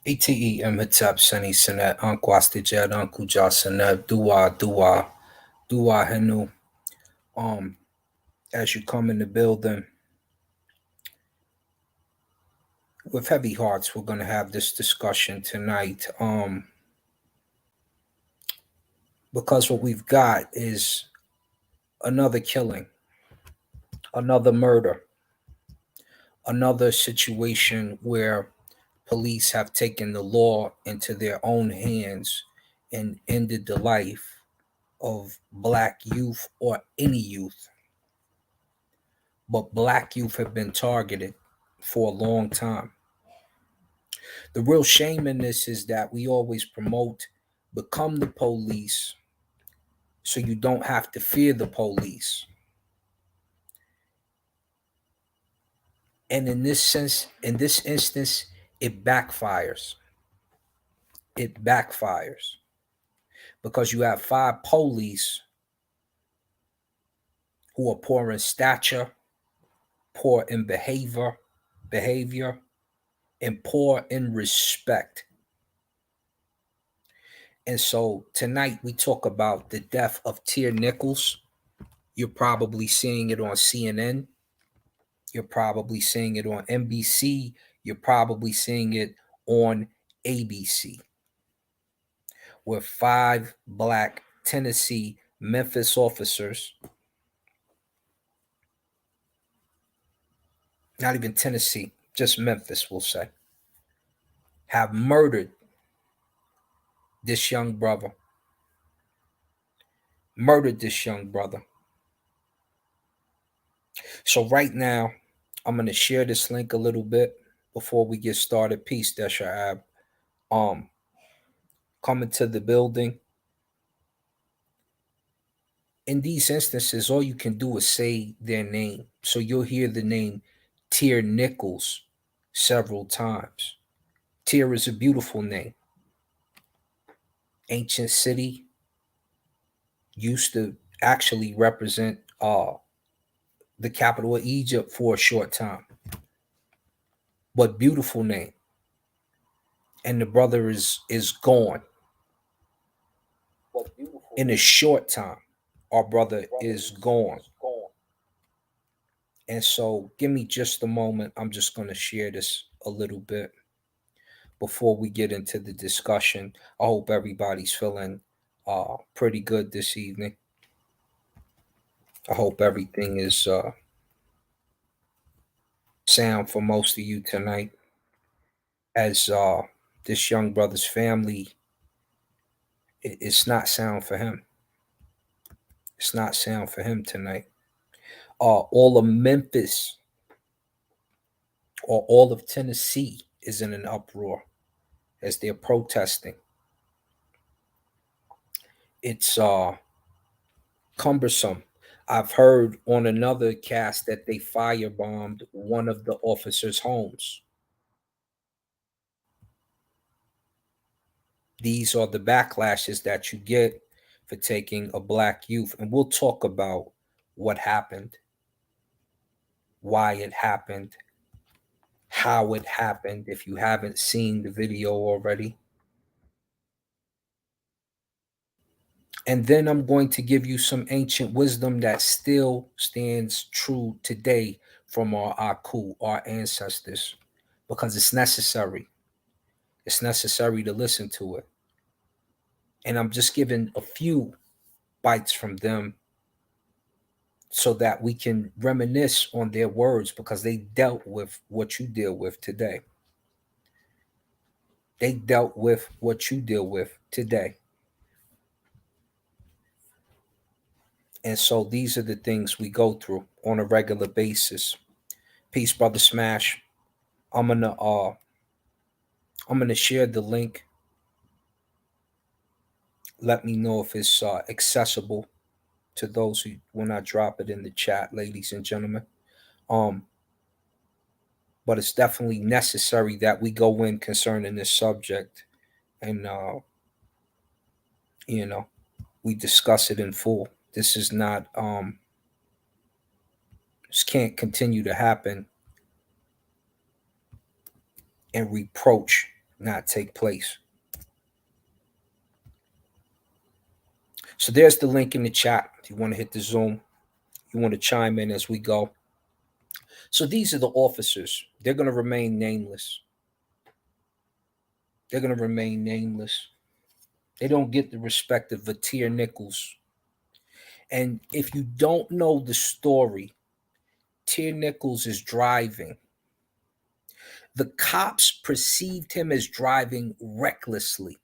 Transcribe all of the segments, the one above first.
ATE Emitab Seni Senet Ankwastijad Ankuja Seneb Dua Henu. Um as you come in the building with heavy hearts, we're gonna have this discussion tonight. Because what we've got is another killing, another murder, another situation where police have taken the law into their own hands and ended the life of black youth or any youth. But black youth have been targeted for a long time. The real shame in this is that we always promote become the police so you don't have to fear the police. And in this sense, in this instance, it backfires. It backfires because you have five police who are poor in stature, poor in behavior, and poor in respect. And so tonight we talk about the death of Tyre Nichols. You're probably seeing it on CNN. You're probably seeing it on NBC. You're probably seeing it on ABC, where five black Tennessee Memphis officers, not even Tennessee, just Memphis, we'll say, have murdered this young brother. Murdered this young brother. So right now, I'm going to share this link a little bit before we get started. Peace, Desha Ab. Coming to the building. In these instances, all you can do is say their name. So you'll hear the name Tyre Nichols several times. Tyre is a beautiful name. Ancient city, used to actually represent the capital of Egypt for a short time. But beautiful name. And the brother is gone. In a short time, our brother is gone. And so give me just a moment. I'm just going to share this a little bit before we get into the discussion. I hope everybody's feeling pretty good this evening. I hope everything is sound for most of you tonight. As this young brother's family, it's not sound for him. It's not sound for him tonight. All of Memphis or all of Tennessee is in an uproar as they're protesting. It's cumbersome. I've heard on another cast that they firebombed one of the officers' homes. These are the backlashes that you get for taking a black youth. And we'll talk about what happened, why it happened, how it happened, if you haven't seen the video already. And then I'm going to give you some ancient wisdom that still stands true today from our Aku, our ancestors, because it's necessary. It's necessary to listen to it. And I'm just giving a few bites from them so that we can reminisce on their words because they dealt with what you deal with today. They dealt with what you deal with today. And so these are the things we go through on a regular basis. Peace, brother Smash. I'm gonna share the link. Let me know if it's accessible to those who when I drop it in the chat, ladies and gentlemen. But it's definitely necessary that we go in concerning this subject and we discuss it in full. This is not this can't continue to happen and reproach not take place. So there's the link in the chat. If you want to hit the Zoom, you want to chime in as we go. So these are the officers. They're going to remain nameless. They're going to remain nameless. They don't get the respect of Tyre Nichols. And if you don't know the story, Tyre Nichols is driving. The cops perceived him as driving recklessly.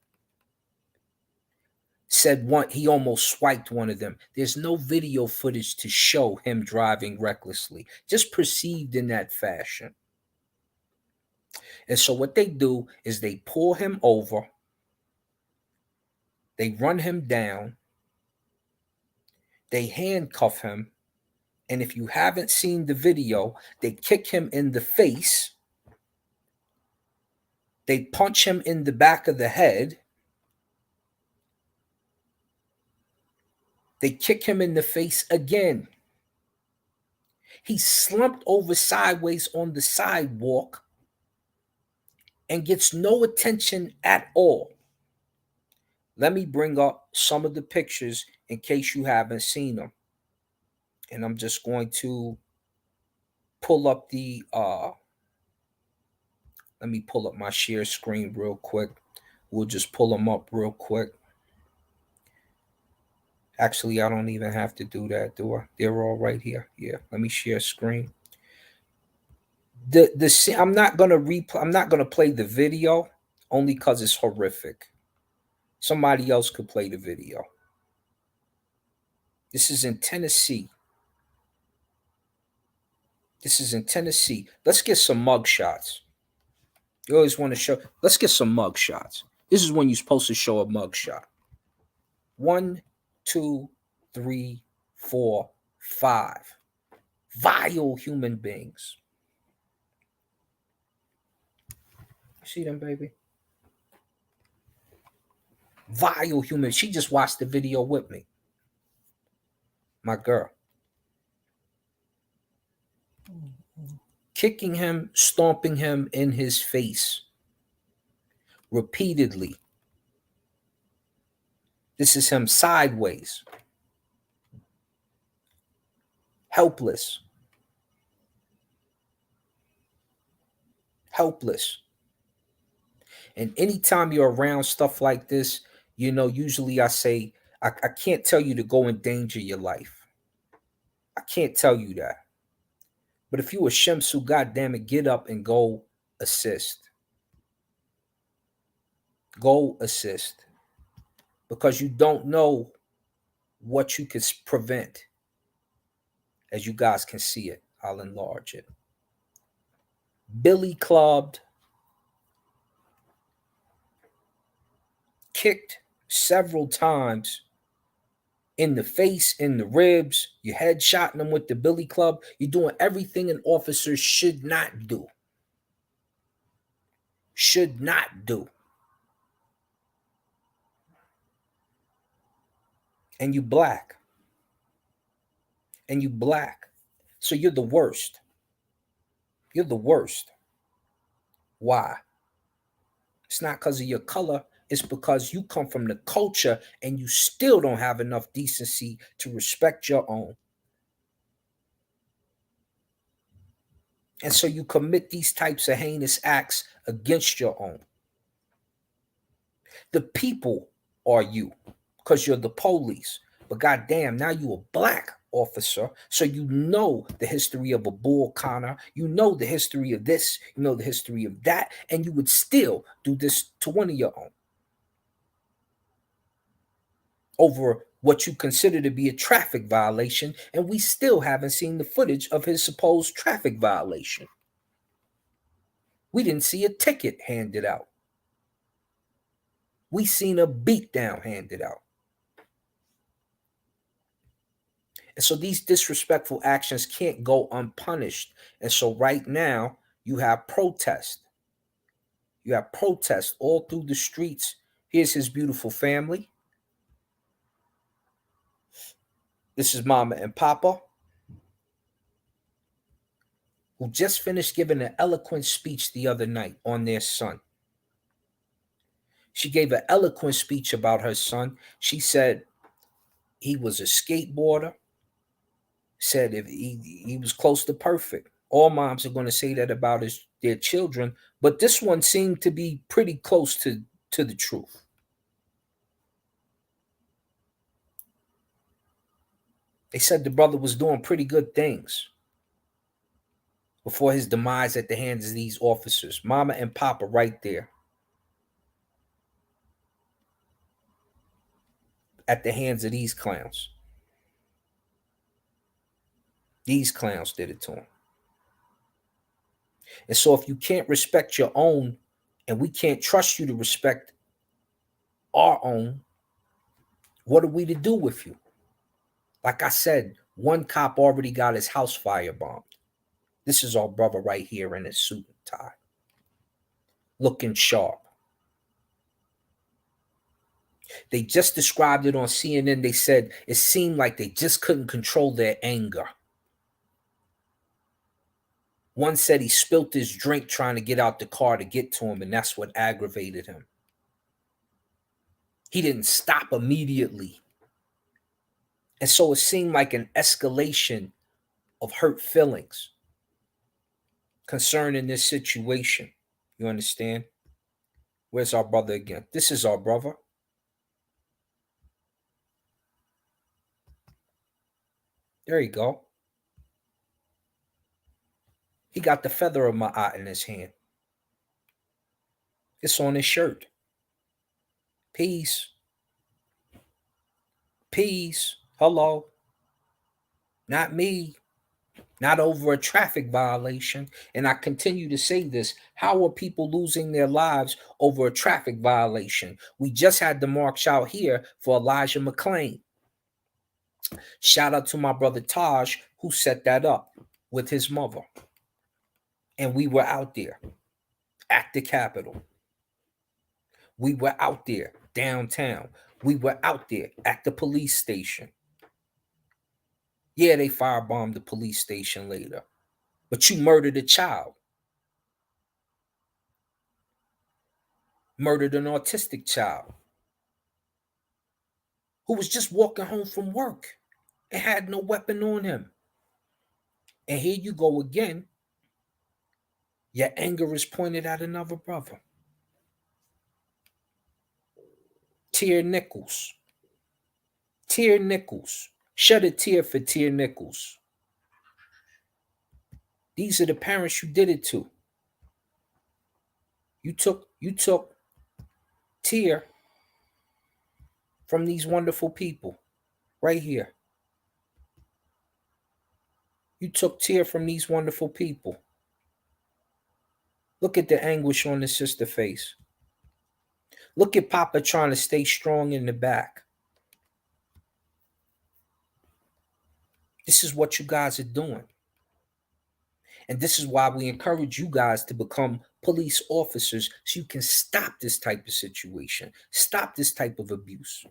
Said one, he almost swiped one of them. There's no video footage to show him driving recklessly, just perceived in that fashion. And so what they do is they pull him over, they run him down, they handcuff him, and if you haven't seen the video, they kick him in the face, they punch him in the back of the head, they kick him in the face again. He slumped over sideways on the sidewalk and gets no attention at all. Let me bring up some of the pictures in case you haven't seen them. And I'm just going to pull up let me pull up my share screen real quick. We'll just pull them up real quick. Actually, I don't even have to do that, do I? They're all right here. Yeah, let me share screen. I'm not gonna play the video only because it's horrific. Somebody else could play the video. This is in Tennessee. This is in Tennessee. Let's get some mug shots. You always want to show. Let's get some mug shots. This is when you're supposed to show a mug shot. 1, 2, 3, 4, 5. Vile human beings. See them, baby? Vile human. She just watched the video with me. My girl. Kicking him, stomping him in his face. Repeatedly. This is him sideways. Helpless. Helpless. And anytime you're around stuff like this, usually I say, I can't tell you to go endanger your life. I can't tell you that. But if you a Shemsu, goddamn it, get up and go assist. Go assist. Because you don't know what you could prevent. As you guys can see it, I'll enlarge it. Billy clubbed, kicked several times in the face, in the ribs. You're headshotting them with the billy club. You're doing everything an officer should not do. Should not do. And you black. And you black. So you're the worst. You're the worst. Why? It's not because of your color. It's because you come from the culture and you still don't have enough decency to respect your own. And so you commit these types of heinous acts against your own. The people are you because you're the police. But goddamn, now you a black officer. So you know the history of a bull Connor. You know the history of this. You know the history of that. And you would still do this to one of your own. Over what you consider to be a traffic violation. And we still haven't seen the footage of his supposed traffic violation. We didn't see a ticket handed out. We seen a beatdown handed out. And so these disrespectful actions can't go unpunished. And so right now you have protest. You have protest all through the streets. Here's his beautiful family. This is Mama and Papa. who just finished giving an eloquent speech the other night on their son. She gave an eloquent speech about her son. She said he was a skateboarder, said if he was close to perfect. All moms are going to say that about their children, but this one seemed to be pretty close to the truth. They said the brother was doing pretty good things before his demise at the hands of these officers. Mama and Papa right there at the hands of these clowns. These clowns did it to him. And so if you can't respect your own, and we can't trust you to respect our own, what are we to do with you? Like I said, one cop already got his house firebombed. This is our brother right here in his suit and tie, looking sharp. They just described it on CNN. They said it seemed like they just couldn't control their anger. One said he spilt his drink trying to get out the car to get to him, and that's what aggravated him. He didn't stop immediately. And so it seemed like an escalation of hurt feelings concerning this situation. You understand? Where's our brother again? This is our brother. There you go. He got the feather of my eye in his hand. It's on his shirt. Peace. Peace. Hello. Not me. Not over a traffic violation. And I continue to say this. How are people losing their lives over a traffic violation? We just had the march out here for Elijah McClain. Shout out to my brother Taj, who set that up with his mother. And we were out there at the Capitol. We were out there downtown. We were out there at the police station. Yeah, they firebombed the police station later. But you murdered a child. Murdered an autistic child who was just walking home from work and had no weapon on him. And here you go again. Your anger is pointed at another brother. Tyre Nichols. Tyre Nichols. Shed a tear for Tyre Nichols. These are the parents you did it to. You took Tyre from these wonderful people right here. You took Tyre from these wonderful people. Look at the anguish on the sister's face. Look at Papa trying to stay strong in the back. This is what you guys are doing. And this is why we encourage you guys to become police officers so you can stop this type of situation, stop this type of abuse.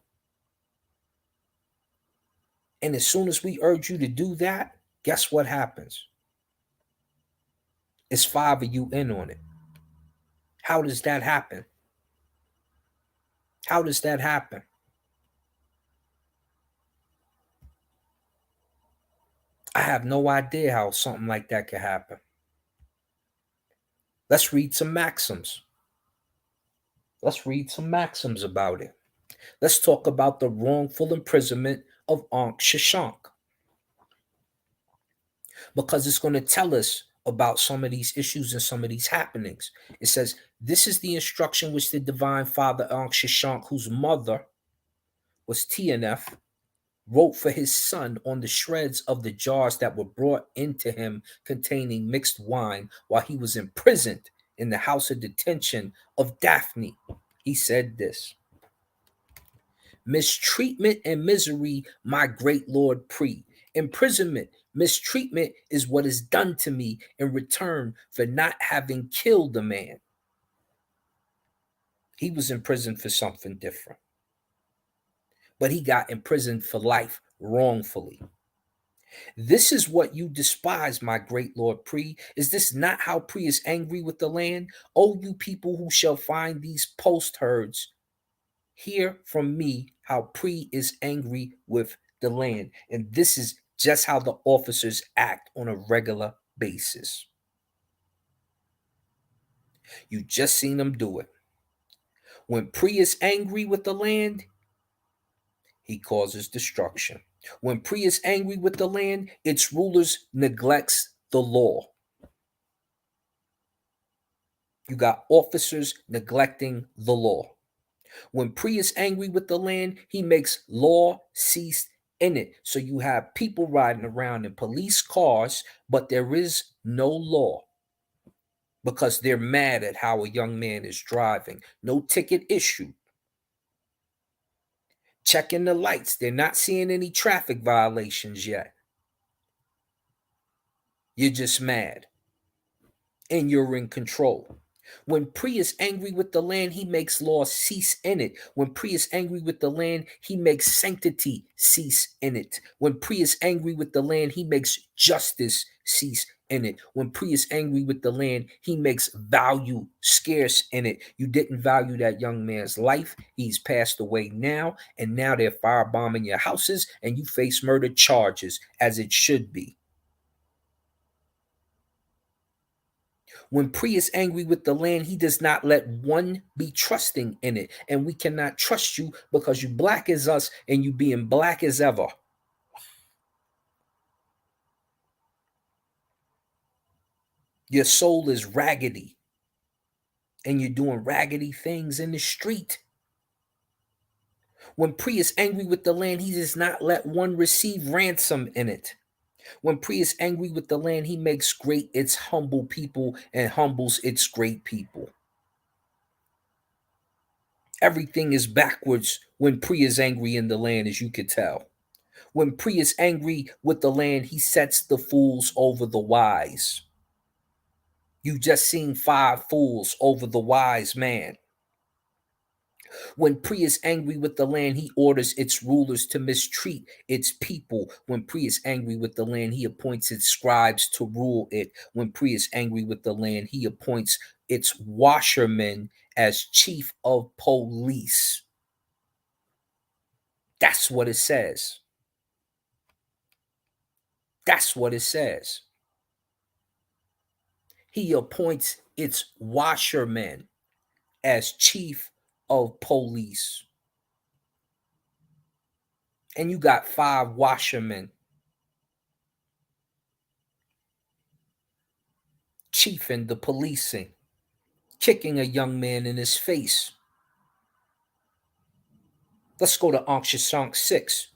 And as soon as we urge you to do that, guess what happens? It's 5 of you in on it. How does that happen? How does that happen? I have no idea how something like that could happen. Let's read some maxims. Let's read some maxims about it. Let's talk about the wrongful imprisonment of Ankh Shashank, because it's going to tell us about some of these issues and some of these happenings. It says, this is the instruction which the divine father Ankh Shashank, whose mother was TNF, wrote for his son on the shreds of the jars that were brought into him containing mixed wine while he was imprisoned in the house of detention of Daphne. He said this: mistreatment and misery, my great Lord imprisonment, mistreatment is what is done to me in return for not having killed a man. He was in prison for something different, but he got imprisoned for life wrongfully. This is what you despise, my great Lord Pre. Is this not how Pre is angry with the land? O you people who shall find these post herds, hear from me how Pre is angry with the land. And this is just how the officers act on a regular basis. You just seen them do it. When Pre is angry with the land, he causes destruction. When Pre is angry with the land, its rulers neglects the law. You got officers neglecting the law. When Pre is angry with the land, he makes law cease in it. So you have people riding around in police cars, but there is no law because they're mad at how a young man is driving. No ticket issued. Checking the lights. They're not seeing any traffic violations yet. You're just mad and you're in control. When Pre is angry with the land, he makes law cease in it. When Pre is angry with the land, he makes sanctity cease in it. When Pre is angry with the land, he makes justice cease in it. When Pre is angry with the land, he makes value scarce in it. You didn't value that young man's life. He's passed away now, and now they're firebombing your houses, and you face murder charges, as it should be. When Pre is angry with the land, he does not let one be trusting in it. And we cannot trust you because you black as us and you being black as ever. Your soul is raggedy and you're doing raggedy things in the street. When Pre is angry with the land, he does not let one receive ransom in it. When Pre is angry with the land, he makes great its humble people and humbles its great people. Everything is backwards when Pre is angry in the land, as you could tell. When Pre is angry with the land, he sets the fools over the wise. You just seen 5 fools over the wise man. When Pre is angry with the land, he orders its rulers to mistreat its people. When Pre is angry with the land, he appoints its scribes to rule it. When Pre is angry with the land, he appoints its washermen as chief of police. That's what it says. That's what it says. He appoints its washermen as chief of police. And you got 5 washermen chiefing the policing, kicking a young man in his face. Let's go to Ankh 6.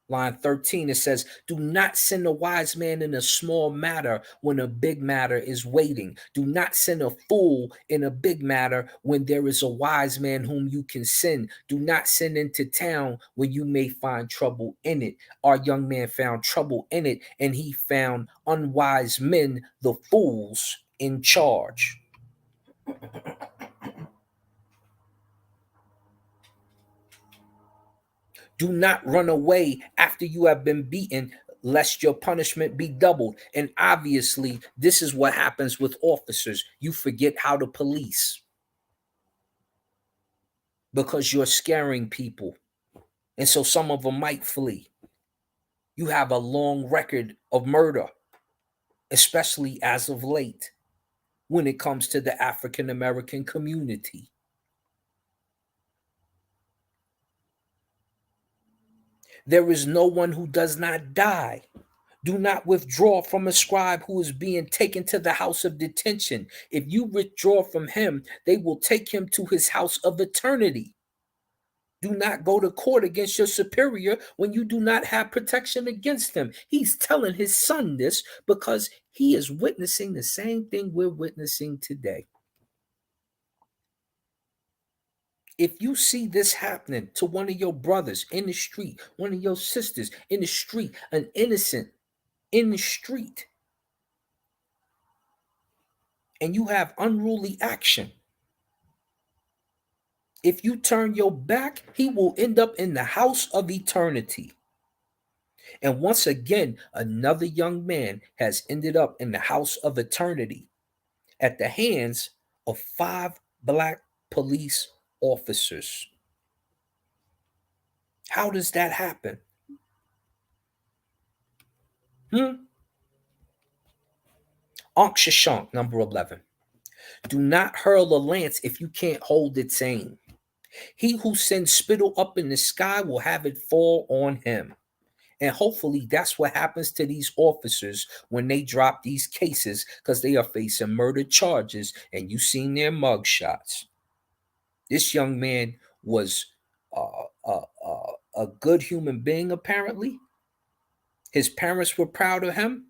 Line 13, it says, do not send a wise man in a small matter when a big matter is waiting. Do not send a fool in a big matter when there is a wise man whom you can send. Do not send into town when you may find trouble in it. Our young man found trouble in it, and he found unwise men, the fools, in charge. Do not run away after you have been beaten, lest your punishment be doubled. And obviously, this is what happens with officers. You forget how to police because you're scaring people. And so some of them might flee. You have a long record of murder, especially as of late, when it comes to the African American community. There is no one who does not die. Do not withdraw from a scribe who is being taken to the house of detention. If you withdraw from him, they will take him to his house of eternity. Do not go to court against your superior when you do not have protection against him. He's telling his son this because he is witnessing the same thing we're witnessing today. If you see this happening to one of your brothers in the street, one of your sisters in the street, an innocent in the street, and you have unruly action, if you turn your back, he will end up in the house of eternity. And once again, another young man has ended up in the house of eternity at the hands of five black police officers. How does that happen? Hmm? Ankh Shashank, number 11. Do not hurl a lance if you can't hold its aim. He who sends spittle up in the sky will have it fall on him. And hopefully that's what happens to these officers when they drop these cases because they are facing murder charges and you seen their mug shots. This young man was a good human being, apparently. His parents were proud of him.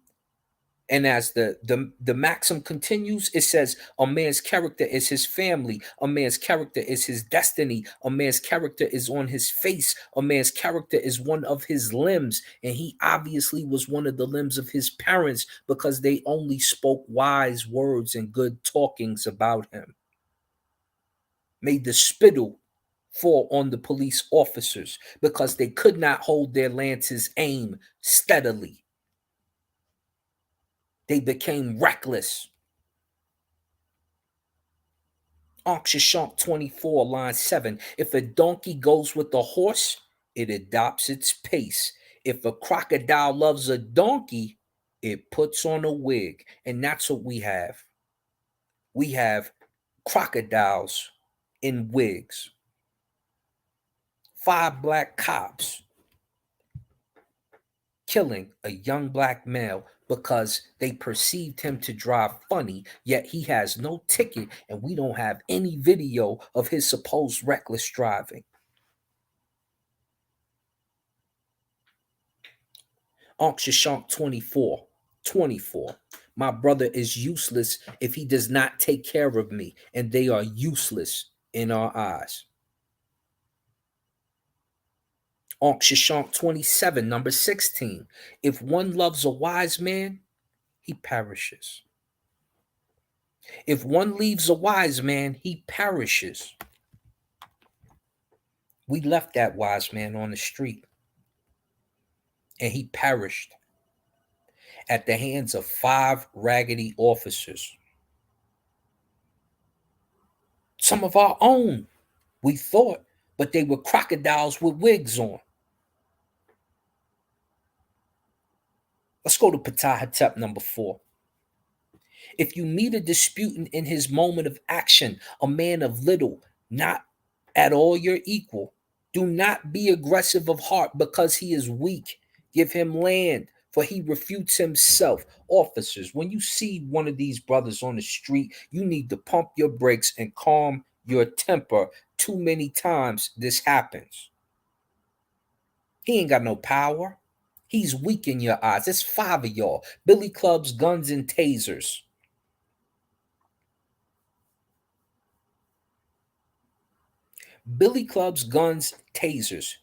And as the maxim continues, it says, a man's character is his family, a man's character is his destiny, a man's character is on his face, a man's character is one of his limbs. And he obviously was one of the limbs of his parents because they only spoke wise words and good talkings about him. Made the spittle fall on the police officers because they could not hold their lances aim steadily. They became reckless. Ankh Shashank 24, line 7. If a donkey goes with a horse, it adopts its pace. If a crocodile loves a donkey, it puts on a wig. And that's what we have. We have crocodiles in wigs. 5 black cops killing a young black male because they perceived him to drive funny, yet he has no ticket and we don't have any video of his supposed reckless driving. Ankh Shashank 24. 24. My brother is useless if he does not take care of me, and they are useless in our eyes. Ankh Shashank 27, number 16. If one loves a wise man, he perishes. If one leaves a wise man, he perishes. We left that wise man on the street, and he perished at the hands of 5 raggedy officers. Some of our own, we thought, but they were crocodiles with wigs on. Let's go to Ptah number 4. If you meet a disputant in his moment of action, a man of little, not at all your equal, do not be aggressive of heart because he is weak. Give him land, for he refutes himself. Officers, when you see one of these brothers on the street, you need to pump your brakes and calm your temper. Too many times this happens. He ain't got no power. He's weak in your eyes. It's 5 of y'all. Billy clubs, guns, and tasers. Billy clubs, guns, tasers.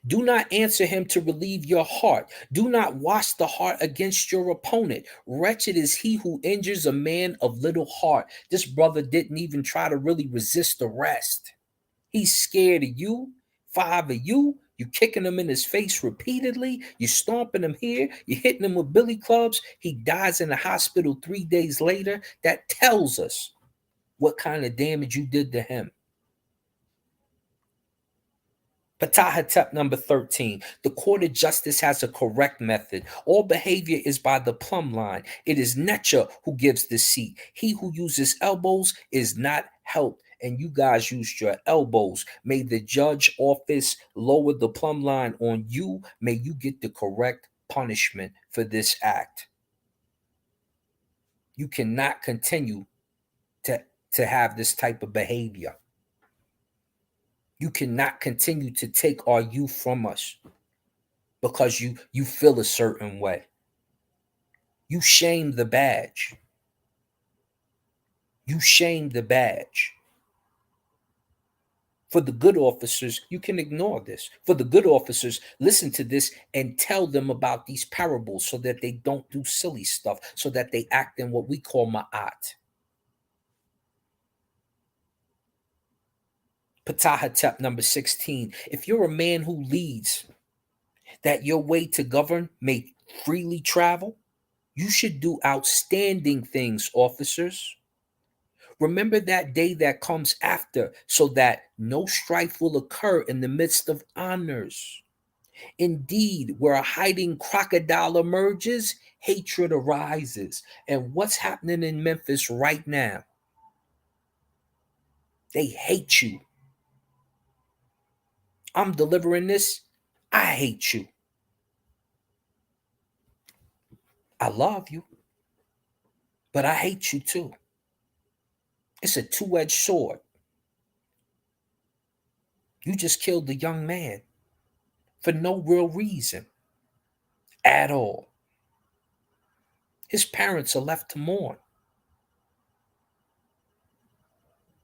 Do not answer him to relieve your heart. Do not wash the heart against your opponent. Wretched is he who injures a man of little heart. This brother didn't even try to really resist arrest. He's scared of you. 5 of you. You kicking him in his face repeatedly. You stomping him here. You hitting him with billy clubs. He dies in the hospital 3 days later. That tells us what kind of damage you did to him. Ptah number 13. The court of justice has a correct method. All behavior is by the plumb line. It is nature who gives the seat. He who uses elbows is not helped. And you guys used your elbows. May the judge office lower the plumb line on you. May you get the correct punishment for this act. You cannot continue to have this type of behavior. You cannot continue to take our youth from us because you feel a certain way. You shame the badge. You shame the badge. For the good officers, you can ignore this. For the good officers, listen to this and tell them about these parables so that they don't do silly stuff, so that they act in what we call ma'at. Ptahotep number 16. If you're a man who leads, that your way to govern may freely travel, you should do outstanding things, officers. Remember that day that comes after, so that no strife will occur in the midst of honors. Indeed, where a hiding crocodile emerges, hatred arises. And what's happening in Memphis right now? They hate you. I'm delivering this. I hate you. I love you, but I hate you too. It's a two-edged sword. You just killed a young man for no real reason at all. His parents are left to mourn.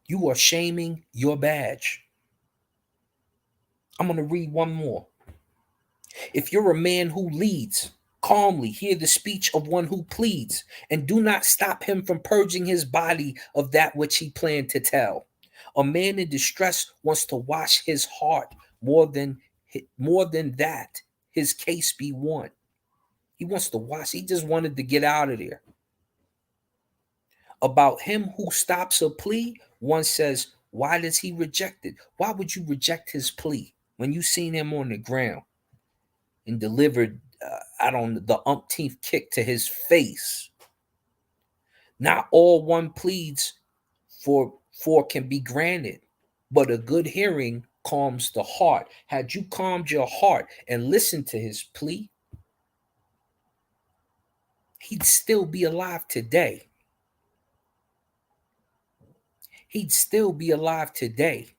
You are shaming your badge. I'm going to read one more. If you're a man who leads, calmly hear the speech of one who pleads, and do not stop him from purging his body of that which he planned to tell. A man in distress wants to wash his heart more than that his case be won. He wants to wash. He just wanted to get out of there. About him who stops a plea, one says, why does he reject it? Why would you reject his plea when you seen him on the ground and delivered, I don't the umpteenth kick to his face? Not all one pleads for can be granted, but a good hearing calms the heart. Had you calmed your heart and listened to his plea, he'd still be alive today. He'd still be alive today.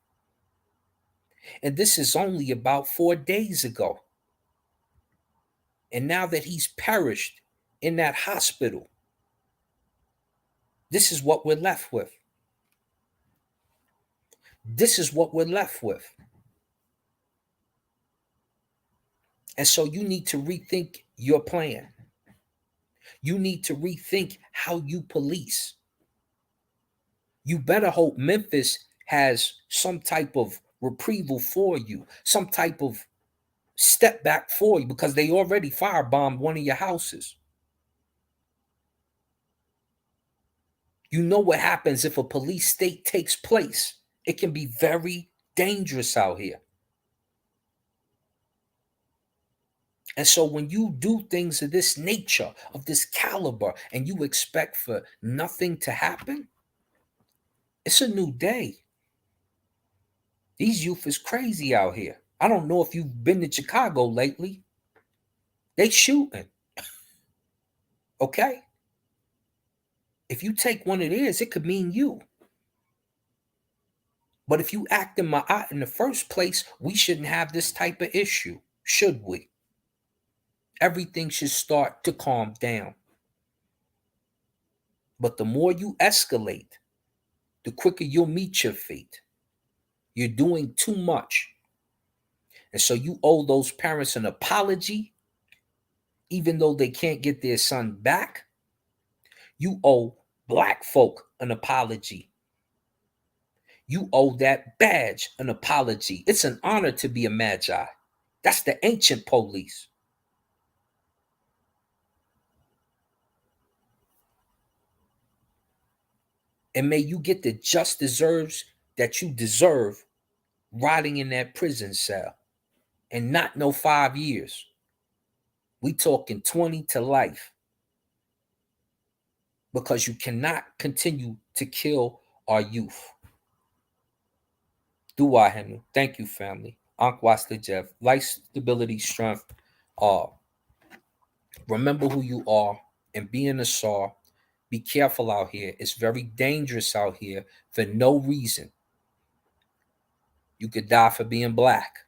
And this is only about 4 days ago. And now that he's perished in that hospital, this is what we're left with. This is what we're left with. And so you need to rethink your plan. You need to rethink how you police. You better hope Memphis has some type of reprieval for you, some type of step back for you, because they already firebombed one of your houses. You know what happens if a police state takes place. It can be very dangerous out here. And so when you do things of this nature, of this caliber, and you expect for nothing to happen, it's a new day. These youth is crazy out here. I don't know if you've been to Chicago lately. They shooting. Okay? If you take one of theirs, it could mean you. But if you act in Ma'at in the first place, we shouldn't have this type of issue, should we? Everything should start to calm down. But the more you escalate, the quicker you'll meet your fate. You're doing too much. And so you owe those parents an apology, even though they can't get their son back. You owe black folk an apology. You owe that badge an apology. It's an honor to be a magi. That's the ancient police. And may you get the just deserves that you deserve rotting in that prison cell. And not no 5 years. We talking 20 to life. Because you cannot continue to kill our youth. Dua Henu. Thank you, family. Ankwasta Jeff. Life, stability, strength. Remember who you are and be in the SAR. Be careful out here. It's very dangerous out here for no reason. You could die for being black.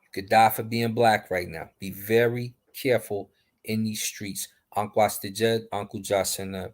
You could die for being black right now. Be very careful in these streets. Uncle Jed, Uncle Jason.